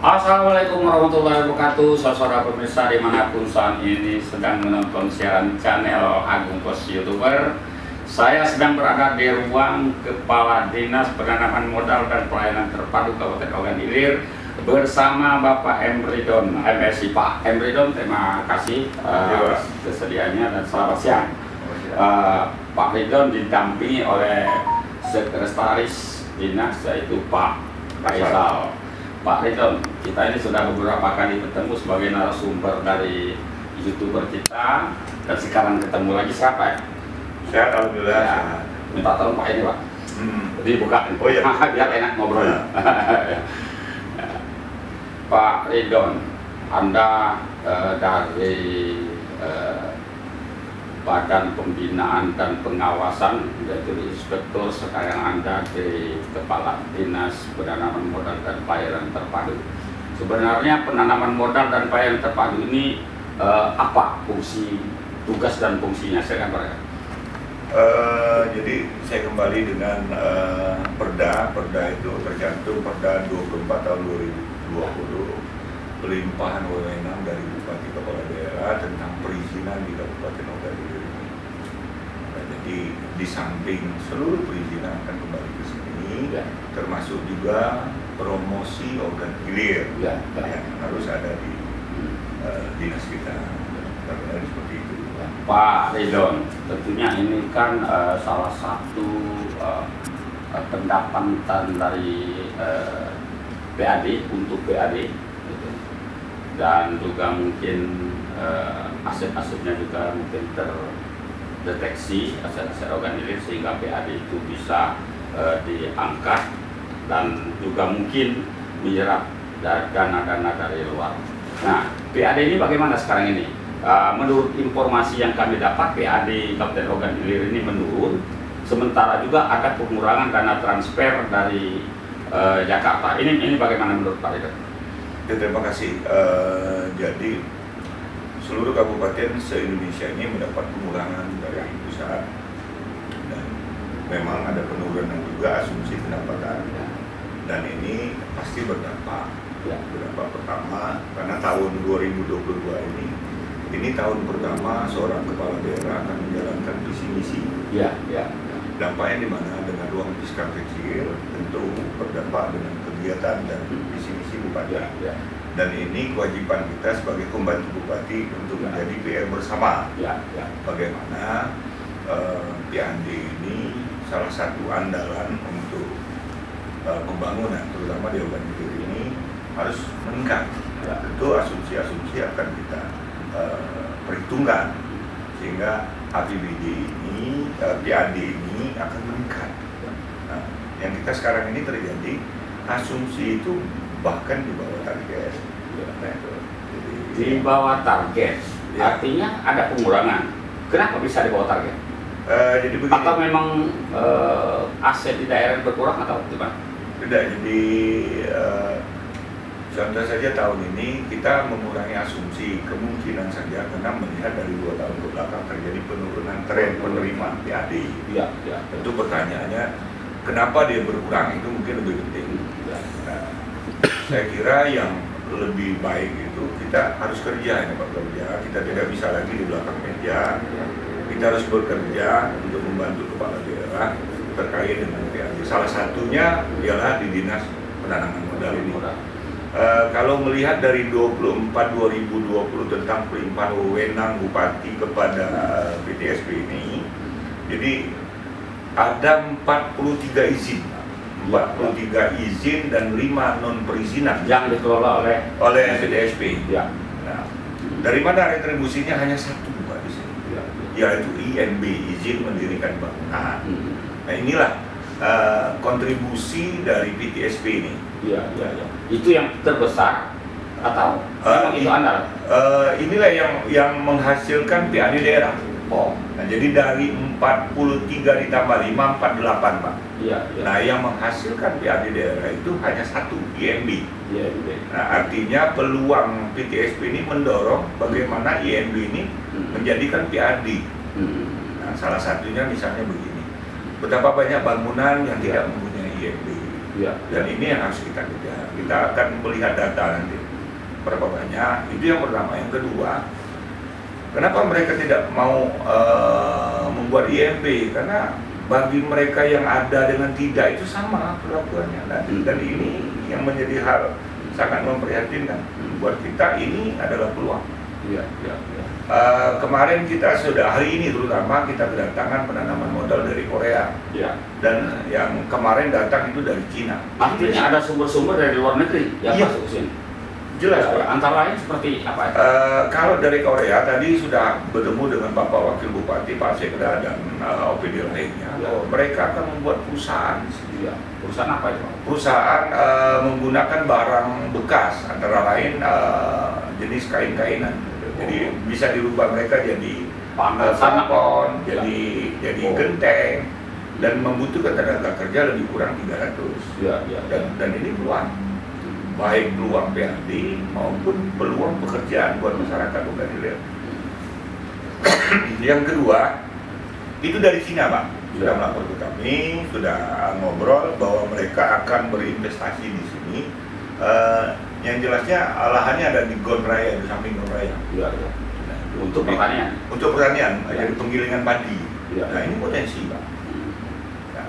Assalamualaikum warahmatullahi wabarakatuh. Saudara pemirsa dimanapun saat ini sedang menonton siaran channel Agung Pos YouTuber. Saya sedang berada di ruang Kepala Dinas Penanaman Modal dan Pelayanan Terpadu Kabupaten Ogan Ilir bersama Bapak Emridon MSI. Pak Emridon, terima kasih kesediaannya dan selamat siang. Pak Ridon didampingi oleh Sekretaris Dinas yaitu Pak Faisal. Pak Ridon, kita ini sudah beberapa kali bertemu sebagai narasumber dari YouTuber kita, dan sekarang ketemu lagi siapa ya? Sehat, alhamdulillah. Ya, minta tolong Pak ini Pak. Jadi buka, oh iya, biar enak ngobrol. Ya. Pak Ridon, Anda dari Badan Pembinaan dan Pengawasan, yaitu Inspektur, sekarang Anda di Kepala Dinas Penanaman Modal dan Pelayanan Terpadu. Sebenarnya penanaman modal dan pelayanan terpadu ini apa fungsi, tugas dan fungsinya? Saya akan berkata. Jadi saya kembali dengan Perda itu tercantum Perda 24 tahun 2020 pelimpahan wewenang dari Bupati Kepala Daerah tentang perizinan di Kabupaten Ogan Ilir ini. Nah, jadi di samping seluruh perizinan akan kembali ke sini, ya, termasuk juga promosi Ogan Ilir, ya, yang harus ada di dinas kita. Karena seperti itu. Pak Ridon, tentunya ini kan salah satu pendapatan dari PAD untuk PAD. Dan juga mungkin aset-asetnya juga mungkin terdeteksi, aset-aset Ogan Ilir, sehingga PAD itu bisa diangkat dan juga mungkin menyerap dana-dana dari luar. Nah, PAD ini bagaimana sekarang ini? Menurut informasi yang kami dapat, PAD Kabupaten Ogan Ilir ini menurun, sementara juga ada pengurangan dana transfer dari Jakarta. Ini bagaimana menurut Pak Ridon? Ya, terima kasih. Jadi seluruh kabupaten se-Indonesia ini mendapat pengurangan dari pusat, dan memang ada penurunan juga asumsi pendapatan, dan ini pasti berdampak. Berdampak pertama karena tahun 2022 ini tahun pertama seorang kepala daerah akan menjalankan visi misi. Dampaknya di mana dengan ruang fiskal kecil tentu berdampak dengan kegiatan dan visi misi bupati. Dan ini kewajiban kita sebagai pembantu bupati untuk menjadi PR bersama. Bagaimana PAD ini salah satu andalan untuk pembangunan, terutama di Ogan Ilir ini harus meningkat. Tentu asumsi-asumsi akan kita perhitungkan sehingga APBD ini, PAD ini akan meningkat. Nah, yang kita sekarang ini terjadi asumsi itu bahkan di bawah target. Di bawah target, artinya ada pengurangan. Kenapa bisa di bawah target? Jadi begini. Atau memang aset di daerah berkurang atau gimana? Tidak, jadi contoh saja tahun ini kita mengurangi asumsi kemungkinan saja karena melihat dari 2 tahun ke belakang terjadi penurunan tren penerimaan PAD. Tentu pertanyaannya kenapa dia berkurang, itu mungkin lebih penting. Nah, saya kira yang lebih baik itu kita harus kerja, kita tidak bisa lagi di belakang meja. Kita harus bekerja untuk membantu kepala daerah terkait dengan PAD. Salah satunya ialah di Dinas Penanaman Modal ini. Kalau melihat dari 24 2020 tentang pelimpahan wewenang Bupati kepada PTSP ini, jadi ada 43 izin, 43 izin dan 5 non perizinan yang dikelola oleh PTSP. Nah, dari mana retribusinya hanya satu Pak di sini, yaitu IMB, izin mendirikan bangunan. Nah, inilah kontribusi dari PTSP ini. Itu yang terbesar atau itu andal? Inilah yang menghasilkan PAD daerah. Nah, jadi dari 43 ditambah 5, 48 Pak. Nah, yang menghasilkan PAD daerah itu hanya satu, IMB. Nah, artinya peluang PTSP ini mendorong bagaimana IMB ini menjadikan PAD. Nah, salah satunya misalnya begini, betapa banyak bangunan yang tidak mempunyai IMB. Ya. Dan ini yang harus kita kejar. Kita akan melihat data nanti berapa banyak. Itu yang pertama. Yang kedua, kenapa mereka tidak mau membuat IMB? Karena bagi mereka yang ada dengan tidak itu sama perlakuannya. Dan ini yang menjadi hal sangat memprihatinkan. Buat kita ini adalah peluang. Iya. Kemarin kita sudah, hari ini terutama kita kedatangan penanaman modal dari Korea. Ya. Dan yang kemarin datang itu dari Cina. Artinya ada sumber-sumber dari luar negeri yang Iya. masuk ke sini. Jelas, Pak. Antara lain seperti apa? Kalau dari Korea tadi sudah bertemu dengan Bapak Wakil Bupati Pak Sekda dan OPD lainnya. Ya. Mereka akan membuat perusahaan. Iya. Perusahaan apa itu? Perusahaan menggunakan barang bekas, antara lain jenis kain-kainan. Jadi bisa dirubah mereka jadi tampon, Ya. jadi genteng, dan membutuhkan tenaga kerja lebih kurang 300. Iya. Dan ini peluang, baik peluang PAD maupun peluang pekerjaan buat masyarakat Ogan Ilir. Yang kedua, itu dari Cina, Pak. Sudah melapor ke kami, sudah ngobrol bahwa mereka akan berinvestasi di sini. Yang jelasnya lahannya ada di Gon Raya, di samping Gon Raya. Iya. Untuk pertanian. Untuk pertanian, Ya. jadi penggilingan padi. Ya. Nah, ini potensi, Pak. Nah,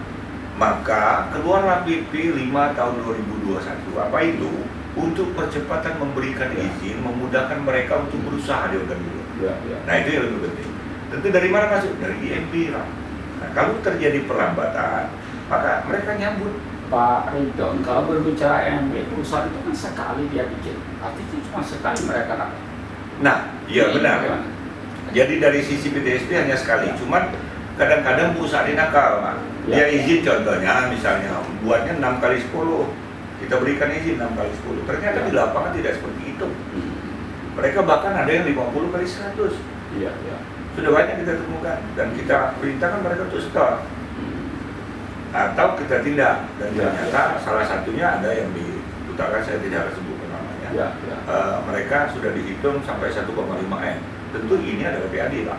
maka keluarlah PP 5 tahun 2021. Apa itu? Untuk percepatan memberikan izin, memudahkan mereka untuk berusaha di Ogan Ilir. Iya. Nah, itu yang lebih penting. Tentu dari mana masuk? Dari IMB, Pak. Nah, kalau terjadi perlambatan, maka mereka nyambut. Pak Ridon, kalau berbicara IMB, perusahaan itu kan sekali dia bikin. Artinya cuma sekali mereka dapat. Nah, iya benar. Bagaimana? Jadi dari sisi PTSP hanya sekali, cuman kadang-kadang perusahaan ini nakal, Pak. Dia izin contohnya, misalnya buatnya 6 kali 10. Kita berikan izin 6 kali 10. Ternyata di lapangan tidak seperti itu. Mereka bahkan ada yang 50 kali 100. Iya. Sudah banyak kita temukan dan kita perintahkan mereka untuk stop. Atau kita tindak, dan ternyata salah satunya ada yang di utara, saya tidak harus sebutkan namanya. Iya. Mereka sudah dihitung sampai 1,5 M. Tentu ini adalah PAD, Pak.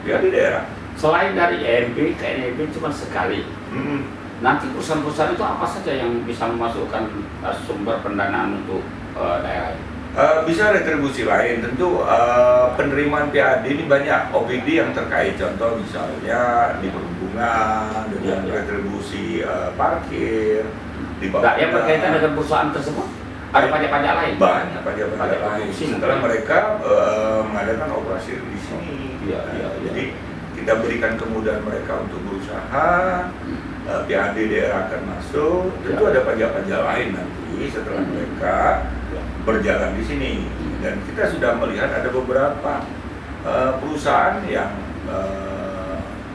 PAD daerah. Selain dari IMB ke IMB cuma sekali. Nanti perusahaan-perusahaan itu apa saja yang bisa memasukkan sumber pendanaan untuk daerah ini? Bisa retribusi lain, tentu penerimaan PAD ini banyak OPD yang terkait, contoh misalnya di perhubungan dengan retribusi parkir di bawah. Nah, yang berkaitan dengan perusahaan tersebut ada pajak-pajak lain? Banyak pajak-pajak lain. Setelah mereka mengadakan operasi di sini. Jadi kita berikan kemudahan mereka untuk berusaha, PAD daerah akan masuk, tentu ada pajak-pajak lain nanti setelah mereka berjalan di sini. Dan kita sudah melihat ada beberapa perusahaan yang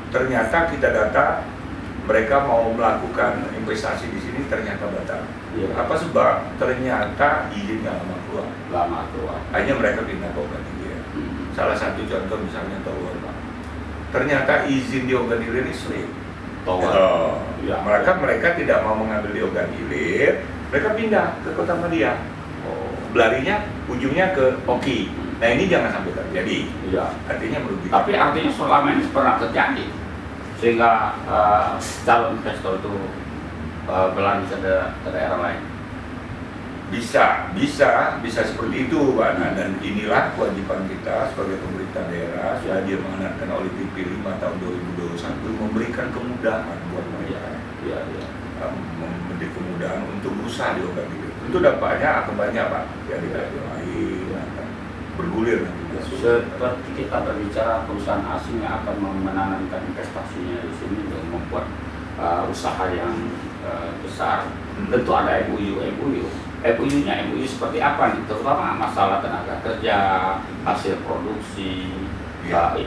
ternyata kita data mereka mau melakukan investasi di sini ternyata batal. Apa sebab? Ternyata izinnya lama keluar. Hanya mereka pindah ke Ogan Ilir. Salah satu contoh misalnya Tower, Pak. Ternyata izin di Ogan Ilir ini sulit. Mereka tidak mau mengambil di Ogan Ilir, mereka pindah ke Kota Madia. Larinya ujungnya ke Oki. Nah, ini jangan sampai terjadi. Artinya merugikan. Tapi artinya selama ini pernah terjadi sehingga calon investor itu berlari ke daerah lain. Bisa seperti itu, Pak. Nah, dan inilah kewajiban kita sebagai pemerintah daerah, sudah diamanatkan oleh PP 5 tahun 2021 memberikan kemudahan buat mereka. Memberi kemudahan untuk berusaha di Ogan Ilir. Tentu dampaknya akan banyak, Pak. Ya, di daerah lain akan bergulir nanti. Seperti kita berbicara perusahaan asing yang akan menanamkan investasinya di sini untuk membuat usaha yang besar, tentu ada MOU-nya seperti apa nih? Terutama masalah tenaga kerja, hasil produksi,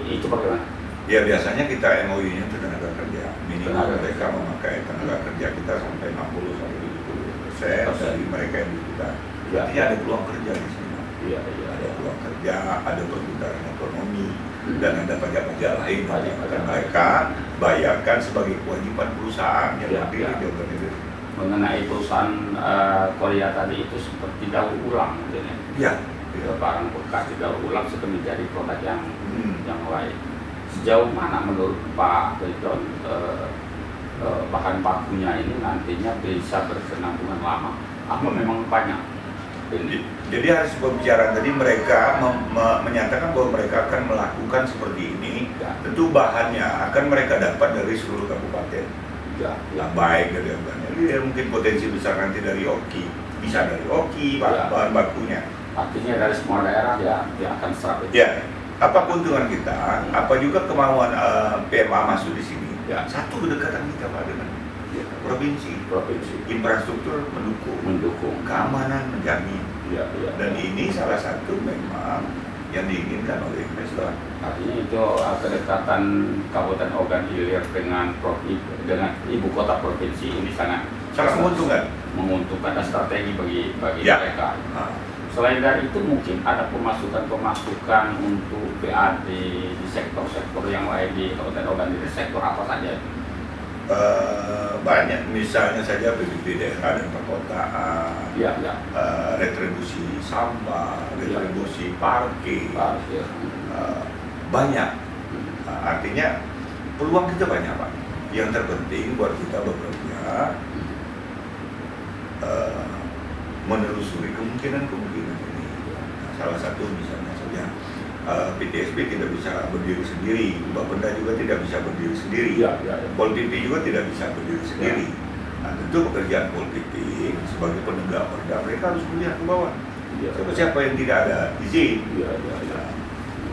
itu bagaimana? Ya, biasanya kita MOU-nya itu tenaga kerja. Minimal mereka memakai tenaga kerja kita sampai 60-70% dari mereka yang dibutuhkan. Artinya ada peluang kerja di sini. Ada peluang kerja, ada perputaran ekonomi, dan ada pajak-pajak lain yang akan mereka bayarkan sebagai kewajiban perusahaan yang berdiri di Ogan Ilir. Mengenai perusahaan Korea tadi itu seperti daur ulang, mungkin ya. Barang bekas didaur ulang sudah menjadi produk yang lain. Sejauh mana menurut Pak Ridon bahan bakunya ini nantinya bisa berkesinambungan lama. Apa memang banyak? Jadi harus berbicara tadi mereka menyatakan bahwa mereka akan melakukan seperti ini. Ya. Tentu bahannya akan mereka dapat dari seluruh kabupaten. Ya, ya. Baik dari bahannya. Jadi mungkin potensi besar nanti dari Oki, bisa dari Oki bahan bakunya. Artinya dari semua daerah dia akan serap. Ya. Apa keuntungan kita? Apa juga kemauan PMA masuk di sini? Ya. Satu kedekatan kita Pak dengan provinsi, infrastruktur mendukung, keamanan menjamin. Ya, ya. Dan ini salah satu memang yang diinginkan oleh investor. Artinya itu kedekatan Kabupaten Ogan Ilir dengan ibu kota provinsi ini sangat menguntungkan dan strategi bagi mereka. Selain dari itu mungkin ada pemasukan untuk PAD di sektor-sektor yang lain di Kabupaten Ogan Ilir. Sektor apa saja? Banyak, misalnya saja PBB daerah dan perkotaan, retribusi sampah, retribusi parkir. Banyak. Artinya peluang kita banyak Pak. Yang terpenting buat kita bekerja menelusuri kemungkinan ini. Salah satu misalnya saja PTSP tidak bisa berdiri sendiri, Bapenda juga tidak bisa berdiri sendiri, Pol PP juga tidak bisa berdiri sendiri. Nah, tentu pekerjaan Pol PP sebagai penegak perda mereka harus melihat ke bawah. Siapa yang tidak ada izin,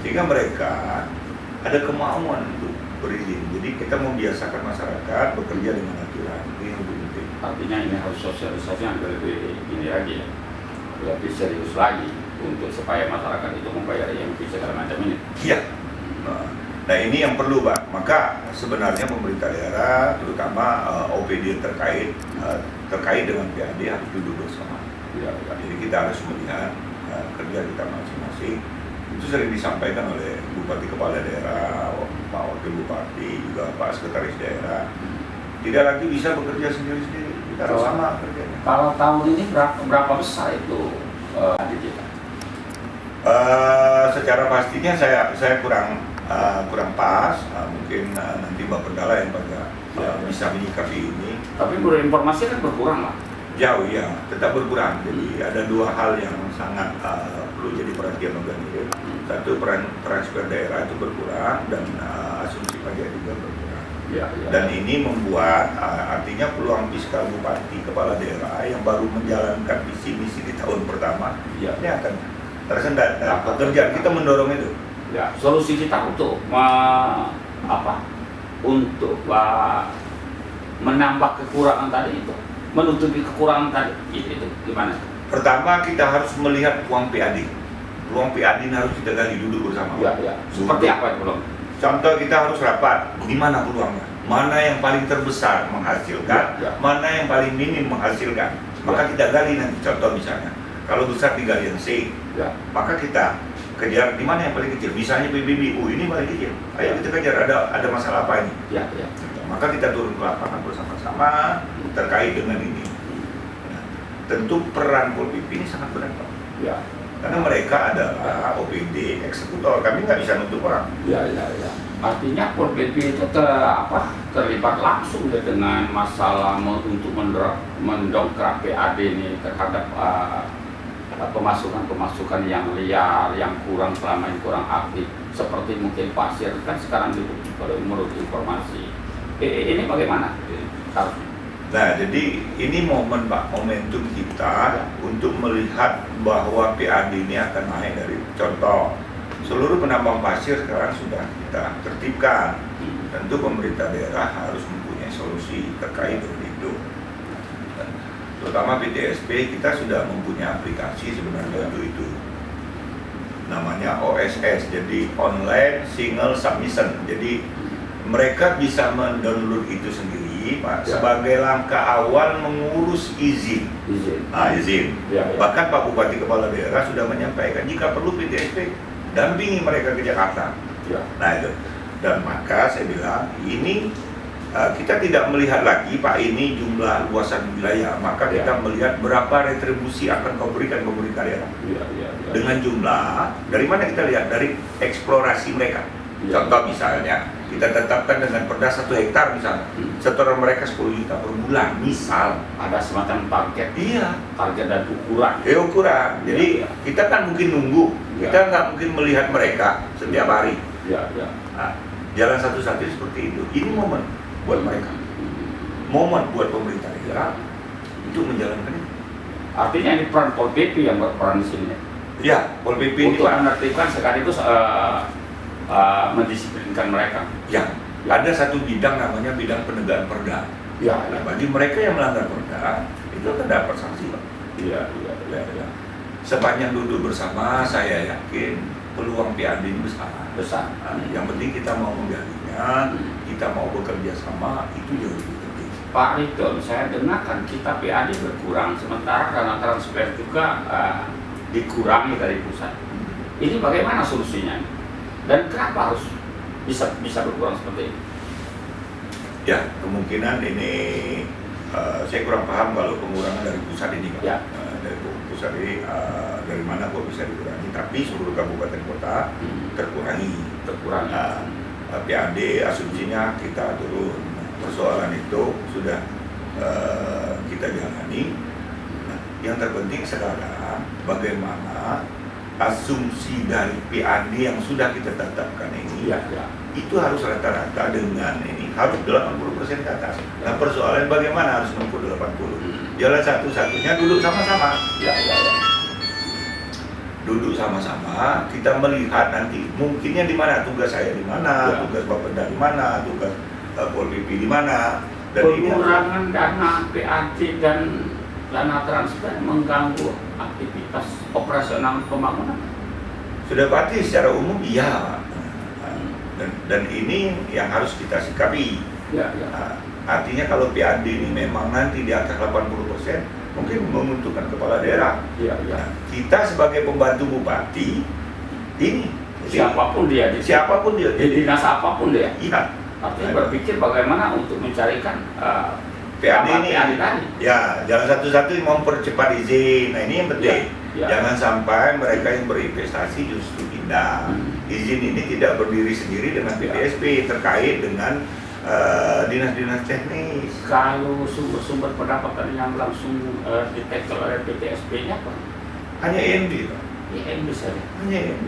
sehingga mereka ada kemauan untuk berizin. Jadi kita membiasakan masyarakat bekerja dengan aturan. Ini lebih penting. Artinya ini harus sosialisasi yang lebih ini lagi, lebih serius lagi untuk supaya masyarakat itu membayar yang bisa segala macam ini. Iya. Nah ini yang perlu Pak. Maka sebenarnya pemerintah daerah, terutama OPD terkait dengan PAD harus duduk bersama. Jadi kita harus melihat kerja kita masing-masing. Itu sering disampaikan oleh Bupati Kepala Daerah, Pak Wakil Bupati, juga Pak Sekretaris Daerah. Tidak lagi bisa bekerja sendiri-sendiri. Kita harus sama kerjanya. Kalau tahun ini berapa besar itu digital? Secara pastinya saya kurang pas, mungkin nanti Bapenda yang bisa menyikapi ini. Tapi informasi kan berkurang lah. Jauh ya, tetap berkurang. Jadi ada dua hal yang sangat perlu jadi perhatian organisasi. Satu, transfer daerah itu berkurang dan asumsi pajak juga berkurang. Dan ini membuat artinya peluang fiskal bupati kepala daerah yang baru menjalankan visi misi di tahun pertama ini akan tersendat. Pekerjaan kita mendorong itu. Solusi kita untuk menambah kekurangan tadi itu, menutupi kekurangan tadi itu gimana? Pertama kita harus melihat peluang PAD. Peluang PAD ini harus kita gali duduk bersama. Seperti apa itu peluang? Contoh kita harus rapat. Di mana peluangnya? Mana yang paling terbesar menghasilkan? Mana yang paling minim menghasilkan? Maka kita gali nanti. Contoh misalnya, kalau besar digali yang C, maka kita kejar di mana yang paling kecil. Misalnya PBB, ini paling kecil. Ayo kita kejar. Ada masalah apa ini? Maka kita turun ke lapangan bersama-sama terkait dengan ini. Tentu peran Pol PP ini sangat berat Pak. Karena mereka adalah OPD eksekutor, kami nggak bisa nutup orang. Artinya Pol PP itu terlibat langsung dengan masalah untuk mendongkrak PAD ini terhadap pemasukan yang liar, yang kurang selama ini kurang aktif. Seperti mungkin pasir kan sekarang menurut informasi. Ini bagaimana? Nah, jadi ini momen Pak, momentum kita untuk melihat bahwa PAD ini akan naik dari contoh seluruh penambang pasir sekarang sudah kita tertibkan. Tentu pemerintah daerah harus mempunyai solusi terkait dengan itu. Terutama PTSP kita sudah mempunyai aplikasi sebenarnya untuk itu. Namanya OSS, jadi Online Single Submission. Jadi mereka bisa mendownload itu sendiri Pak, sebagai langkah awal mengurus izin. Bahkan Pak Bupati Kepala Daerah sudah menyampaikan jika perlu PTSP dampingi mereka ke Jakarta. Nah itu. Dan maka saya bilang ini kita tidak melihat lagi Pak ini jumlah luasan wilayah, maka kita melihat berapa retribusi akan kau berikan pemerintah daerah. Dengan jumlah, dari mana kita lihat? Dari eksplorasi mereka. Contoh misalnya kita tetapkan dengan perda 1 hektar misalnya, setoran mereka 10 juta per bulan, misal. Ada semacam target. Iya. Target dan ukuran. Ukuran. Jadi kita kan mungkin nunggu, kita nggak mungkin melihat mereka setiap hari. Ya, ya. Nah, jalan satu-satunya seperti itu. Ini momen buat mereka, momen buat pemerintah daerah untuk menjalankan itu. Artinya ini peran Pol PP yang berperan di sini. Ya, Pol PP ini untuk menertibkan sekaligus mendisiplinkan mereka. Ya, ada satu bidang namanya bidang penegakan perda. Ya, Nah, bagi mereka yang melanggar perda itu akan dapat sanksi, Pak. Iya. Sepanjang duduk bersama, saya yakin peluang PAD ini besar. Nah, yang penting kita mau menggalinya, kita mau bekerja sama, itu jauh lebih penting. Pak Ridwan, saya dengarkan kita PAD berkurang, sementara dana transfer juga dikurangi dari pusat. Ini bagaimana solusinya? Dan kenapa harus bisa berkurang seperti ini? Ya, kemungkinan ini saya kurang paham kalau pengurangan dari pusat ini, Pak. Ya. Dari pusat ini dari mana kok bisa dikurangi? Tapi seluruh kabupaten kota terkurangi. PAD asumsinya kita turun. Persoalan itu sudah kita jalani. Nah, yang terpenting sekarang bagaimana asumsi dari PAD yang sudah kita tetapkan ini itu harus rata-rata dengan ini harus 80% ke atas. Nah, persoalan bagaimana harus 60-80. Jalan satu-satunya duduk sama-sama. Duduk sama-sama, kita melihat nanti mungkinnya di mana, tugas saya di mana, tugas Bapeda di mana, tugas Pol PP di mana. Dan pengurangan dana PAD dan dana transfer mengganggu aktivitas operasional pembangunan. Sudah pasti secara umum iya, dan ini yang harus kita sikapi. Nah, artinya kalau PAD ini memang nanti di atas 80%, mungkin menguntungkan kepala daerah. Nah, kita sebagai pembantu bupati ini siapapun dia di dinas apapun dia. Artinya berpikir bagaimana untuk mencarikan PAD ini tadi. Ya, jalan satu-satu mempercepat izin. Nah, ini yang penting. Jangan sampai mereka yang berinvestasi justru pindah. Izin ini tidak berdiri sendiri dengan PTSP terkait dengan dinas-dinas teknis. Kalau sumber-sumber pendapatan yang langsung ditekel oleh PTSP-nya apa? Hanya IMB, Pak. IMB saja. Hanya IMB.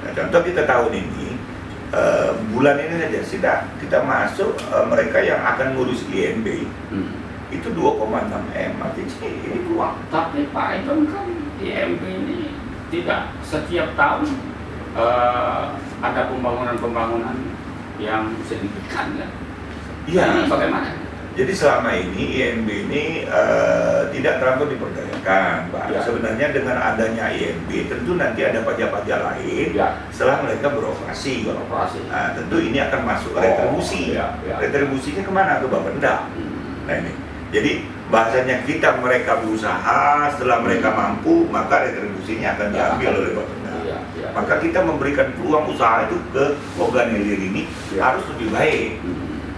Nah, contoh kita tahun ini, bulan ini saja kita masuk mereka yang akan ngurus IMB itu 2,6 M. Artinya ini peluang. Tapi Pak Edon kan IMB ini tidak setiap tahun ada pembangunan yang signifikan kan? Iya. Bagaimana? Jadi selama ini IMB ini tidak terlalu diperdayakan, Pak. Sebenarnya dengan adanya IMB tentu nanti ada pajak-pajak lain setelah mereka beroperasi. Nah, tentu ini akan masuk retribusi. Retribusinya kemana? Ke Bapenda. Nah ini. Jadi bahasanya mereka berusaha, setelah mereka mampu maka retribusinya akan diambil oleh Bapenda. Maka kita memberikan peluang usaha itu ke organilir ini harus lebih baik.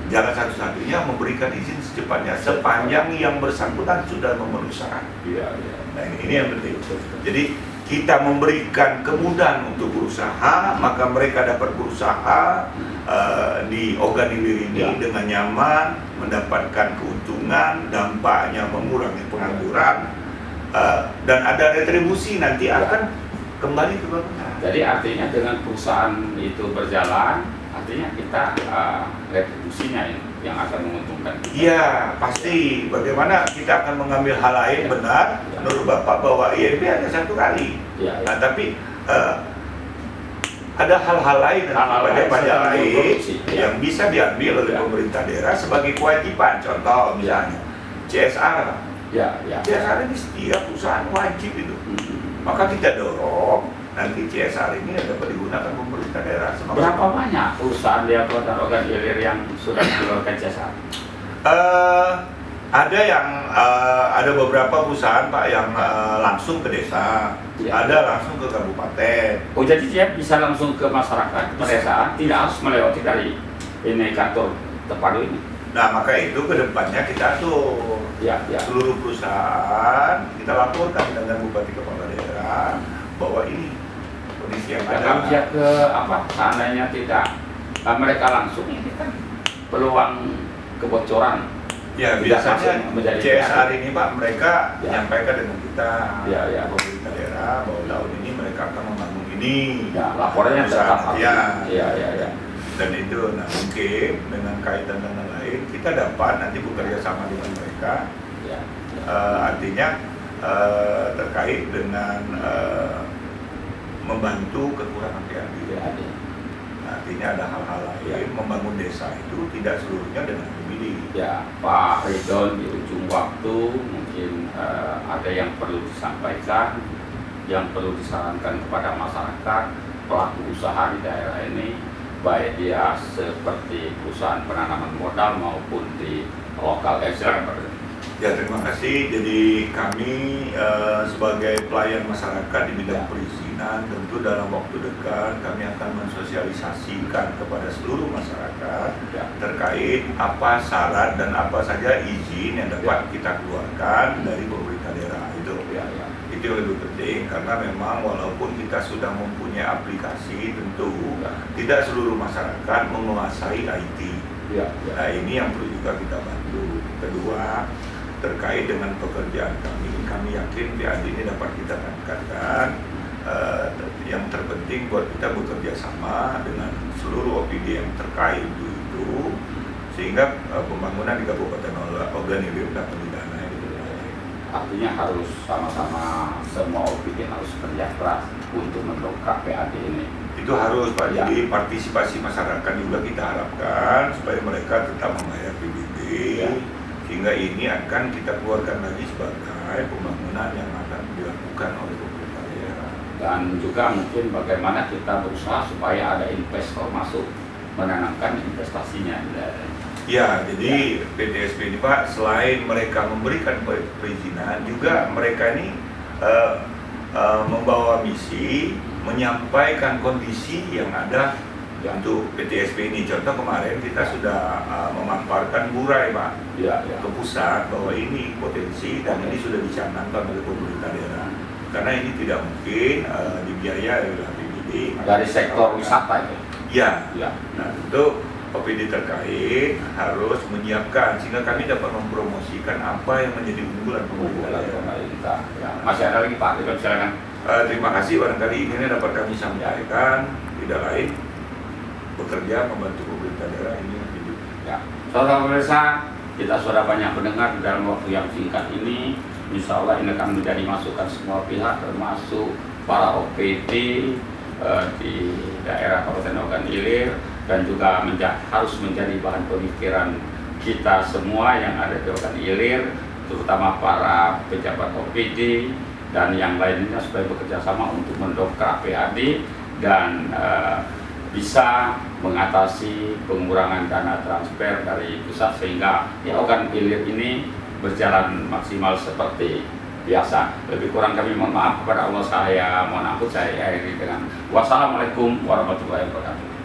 Jalan satu-satunya memberikan izin secepatnya sepanjang yang bersangkutan sudah memenuhi syarat. Nah ini yang penting. Jadi kita memberikan kemudahan untuk berusaha, maka mereka dapat berusaha di organilir ini dengan nyaman, mendapatkan keuntungan, dampaknya mengurangi pengangguran, dan ada retribusi nanti akan kembali ke Bapenda. Jadi artinya dengan perusahaan itu berjalan, artinya kita retribusinya yang akan menguntungkan kita. Iya, pasti. Bagaimana kita akan mengambil hal lain benar menurut Bapak bahwa IMB hanya satu kali. Nah, tapi ada hal-hal lain, pajak-pajak lain yang bisa diambil oleh pemerintah daerah sebagai kewajiban. Contoh misalnya CSR. CSR ini setiap perusahaan wajib itu. Maka kita dorong nanti CSR ini dapat digunakan pemerintah daerah. Berapa banyak perusahaan di organ hilir yang sudah mengeluarkan CSR? Ada beberapa perusahaan, Pak, yang langsung ke desa, ada langsung ke kabupaten. Oh, jadi dia bisa langsung ke masyarakat pedesaan, tidak harus melewati dari ini kantor terpadu ini. Nah, maka itu kedepannya kita atur seluruh perusahaan kita laporkan dengan bupati kepala daerah bahwa ini kondisi yang ada. Dia ke seandainya tidak mereka langsung, ini kan peluang kebocoran. Ya, bisa biasanya menjadi CSR ini Pak, mereka ya, menyampaikan dengan kita, ya, pemerintah daerah, bahwa tahun ini mereka akan membangun ini. ya, laporannya tetap ya. Ya. Dan itu, nah mungkin dengan kaitan dan lain kita dapat nanti bekerja sama dengan mereka. Ya. Artinya terkait dengan membantu kekurangan PAD. Ya. Artinya ada hal-hal lain, membangun desa itu tidak seluruhnya dengan APBD. Ya, Pak Ridon, di ujung waktu mungkin ada yang perlu disampaikan, yang perlu disarankan kepada masyarakat, pelaku usaha di daerah ini, baik dia seperti perusahaan penanaman modal maupun di lokal eksternal. Ya, terima kasih. Jadi kami sebagai pelayan masyarakat di bidang perizinan, tentu dalam waktu dekat kami akan mensosialisasikan kepada seluruh masyarakat terkait apa syarat dan apa saja izin yang dapat kita keluarkan dari pemerintah daerah itu. Itu yang lebih penting, karena memang walaupun kita sudah mempunyai aplikasi, tentu tidak seluruh masyarakat menguasai IT. Nah, ini yang perlu juga kita bantu. Kedua, terkait dengan pekerjaan kami yakin PAD ini dapat kita tingkatkan. Yang terpenting buat kita bekerja sama dengan seluruh OPD yang terkait itu sehingga pembangunan di Kabupaten Ogan Ilir dapat didanai. Artinya harus sama-sama semua OPD harus kerja keras untuk mendongkrak PAD ini. Itu harus Pak. Jadi partisipasi masyarakat juga kita harapkan supaya mereka tetap membayar PBB. Sehingga ini akan kita keluarkan lagi sebagai pembangunan yang akan dilakukan oleh pemerintah daerah. Dan juga mungkin bagaimana kita berusaha supaya ada investor masuk menanamkan investasinya di daerah. Ya, jadi PTSP ini Pak, selain mereka memberikan perizinan, juga mereka ini membawa misi menyampaikan kondisi yang ada untuk PTSP ini. Contoh kemarin kita sudah memaparkan burai Pak ke pusat bahwa ini potensi dan ini sudah dicanangkan oleh pemerintah daerah. Karena ini tidak mungkin dibiayai oleh APBD. Dari sektor wisata itu. Ya. Nah, tentu OPD terkait harus menyiapkan sehingga kami dapat mempromosikan apa yang menjadi unggulan pemerintah. Ya. Masih ada lagi Pak, silakan. Terima kasih, barangkali ini dapat kami sampaikan. Tidak lain bekerja membantu pemerintah daerah ini hidup. Ya, saudara pemirsa, kita sudah banyak mendengar dalam waktu yang singkat ini. Insya Allah ini akan menjadi masukan semua pihak, termasuk para OPD di daerah Kabupaten Ogan Ilir, dan juga harus menjadi bahan pemikiran kita semua yang ada di Ogan Ilir, terutama para pejabat OPD dan yang lainnya supaya bekerja sama untuk mendongkrak PAD dan bisa mengatasi pengurangan dana transfer dari pusat sehingga di Ogan Ilir ini berjalan maksimal seperti biasa. Lebih kurang kami mohon maaf kepada Allah, saya mohon ampun, saya akhiri dengan wassalamualaikum warahmatullahi wabarakatuh.